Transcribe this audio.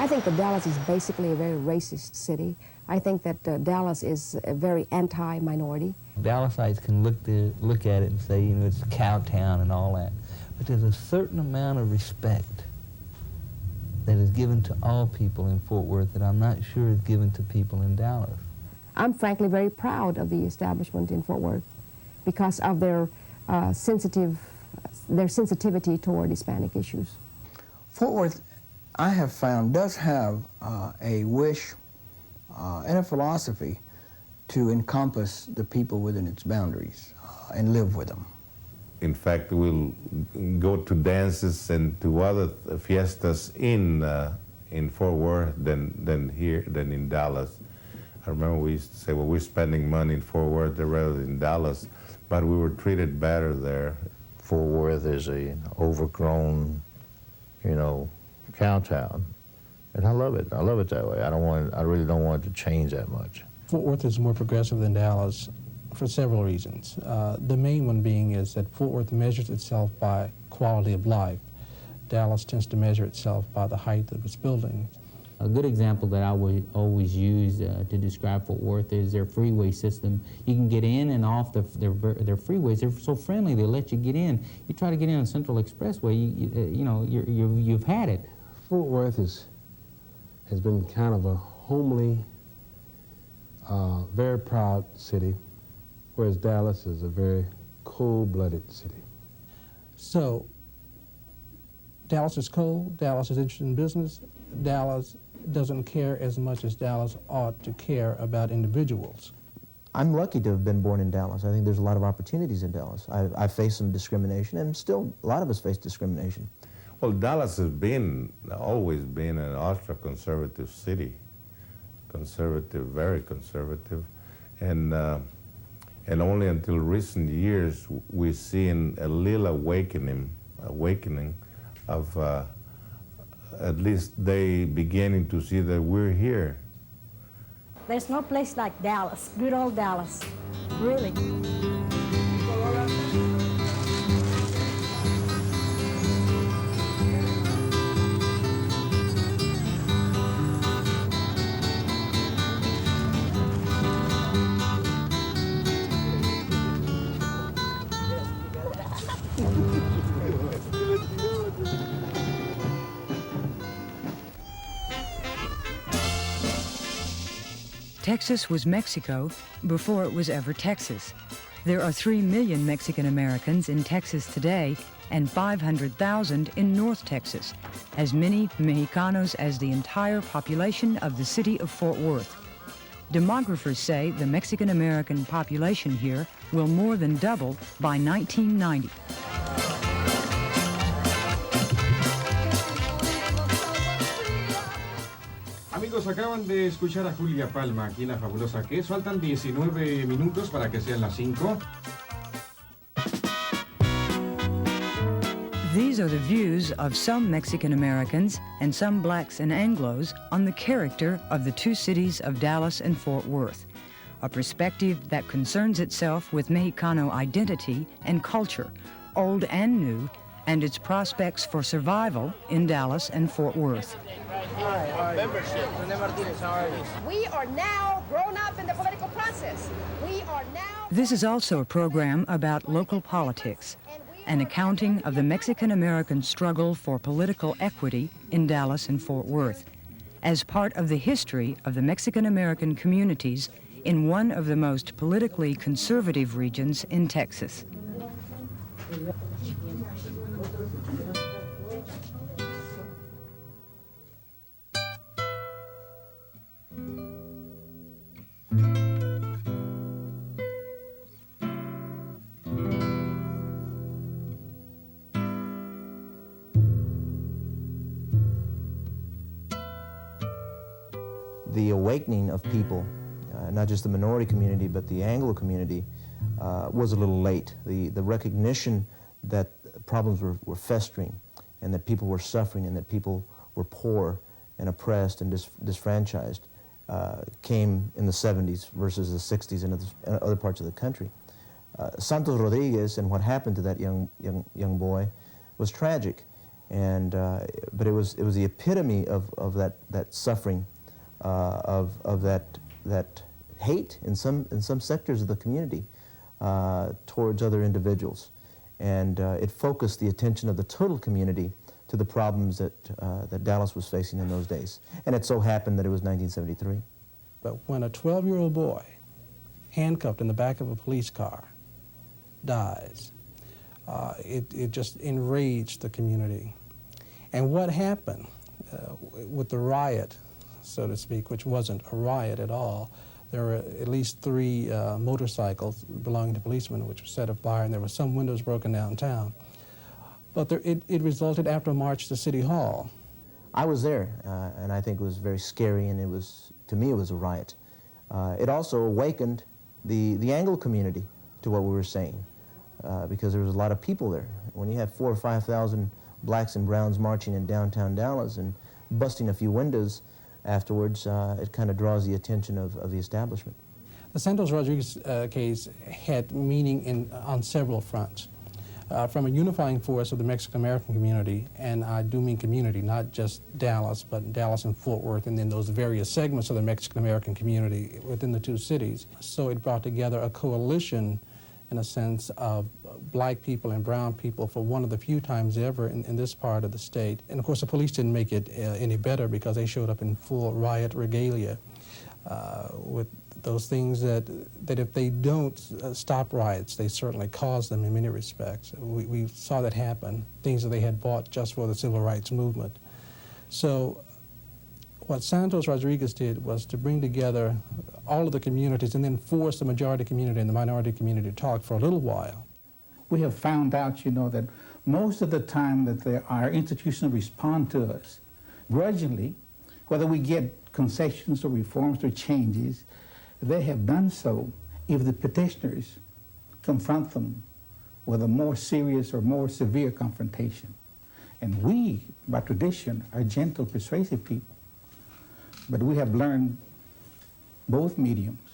think that Dallas is basically a very racist city. I think that Dallas is a very anti-minority. Dallasites can look at it and say, you know, it's a cow town and all that. But there's a certain amount of respect that is given to all people in Fort Worth that I'm not sure is given to people in Dallas. I'm frankly very proud of the establishment in Fort Worth because of their sensitivity toward Hispanic issues. Fort Worth, I have found, does have a wish and a philosophy to encompass the people within its boundaries and live with them. In fact, we'll go to dances and to other fiestas in Fort Worth than in Dallas. I remember we used to say, well, we're spending money in Fort Worth rather than in Dallas, but we were treated better there. Fort Worth is a overgrown, you know, cow town, and I love it. I love it that way. I really don't want it to change that much. Fort Worth is more progressive than Dallas for several reasons. The main one being is that Fort Worth measures itself by quality of life. Dallas tends to measure itself by the height of its buildings. A good example that I would always use to describe Fort Worth is their freeway system. You can get in and off their freeways. They're so friendly, they let you get in. You try to get in on Central Expressway, you've had it. Fort Worth has been kind of a homely, very proud city, whereas Dallas is a very cold-blooded city. So, Dallas is cold, Dallas is interested in business, Dallas doesn't care as much as Dallas ought to care about individuals. I'm lucky to have been born in Dallas. I think there's a lot of opportunities in Dallas. I faced some discrimination, and still a lot of us face discrimination. Well, Dallas has always been an ultra-conservative city, conservative, very conservative, and only until recent years we've seen a little awakening of at least they beginning to see that we're here. There's no place like Dallas, good old Dallas, really. Texas was Mexico before it was ever Texas. There are 3 million Mexican Americans in Texas today and 500,000 in North Texas, as many Mexicanos as the entire population of the city of Fort Worth. Demographers say the Mexican American population here will more than double by 1990. Amigos, acaban de escuchar a Julia Palma aquí en La Fabulosa Que. Faltan 19 minutos para que sean las 5. These are the views of some Mexican Americans and some blacks and Anglos on the character of the two cities of Dallas and Fort Worth, a perspective that concerns itself with Mexicano identity and culture, old and new, and its prospects for survival in Dallas and Fort Worth. We are now grown up in the political process. We are now... This is also a program about local politics, an accounting of the Mexican-American struggle for political equity in Dallas and Fort Worth, as part of the history of the Mexican-American communities in one of the most politically conservative regions in Texas. The awakening of people, not just the minority community, but the Anglo community, was a little late. The recognition that problems were festering and that people were suffering and that people were poor and oppressed and disfranchised came in the 70s versus the 60s and other parts of the country. Santos Rodriguez and what happened to that young boy was tragic. And, but it was the epitome of that suffering, of that hate in some sectors of the community towards other individuals. And it focused the attention of the total community to the problems that Dallas was facing in those days. And it so happened that it was 1973. But when a 12-year-old boy, handcuffed in the back of a police car, dies, it just enraged the community. And what happened with the riot, so to speak, which wasn't a riot at all, there were at least 3 motorcycles belonging to policemen which were set afire, and there were some windows broken downtown. But it resulted after a march to City Hall. I was there, and I think it was very scary, and to me, it was a riot. It also awakened the Anglo community to what we were saying, because there was a lot of people there. When you have 4,000 or 5,000 blacks and browns marching in downtown Dallas and busting a few windows afterwards, it kind of draws the attention of the establishment. The Santos Rodriguez case had meaning on several fronts. From a unifying force of the Mexican-American community, and I do mean community, not just Dallas, but Dallas and Fort Worth, and then those various segments of the Mexican-American community within the 2 cities. So it brought together a coalition, in a sense, of black people and brown people for one of the few times ever in this part of the state. And of course the police didn't make it any better, because they showed up in full riot regalia with those things that if they don't stop riots, they certainly cause them in many respects. We saw that happen, things that they had bought just for the civil rights movement. So what Santos Rodriguez did was to bring together all of the communities and then force the majority community and the minority community to talk for a little while. We have found out, you know, that most of the time that our institutions respond to us grudgingly, whether we get concessions or reforms or changes, they have done so if the petitioners confront them with a more serious or more severe confrontation. And we, by tradition, are gentle, persuasive people. But we have learned both mediums.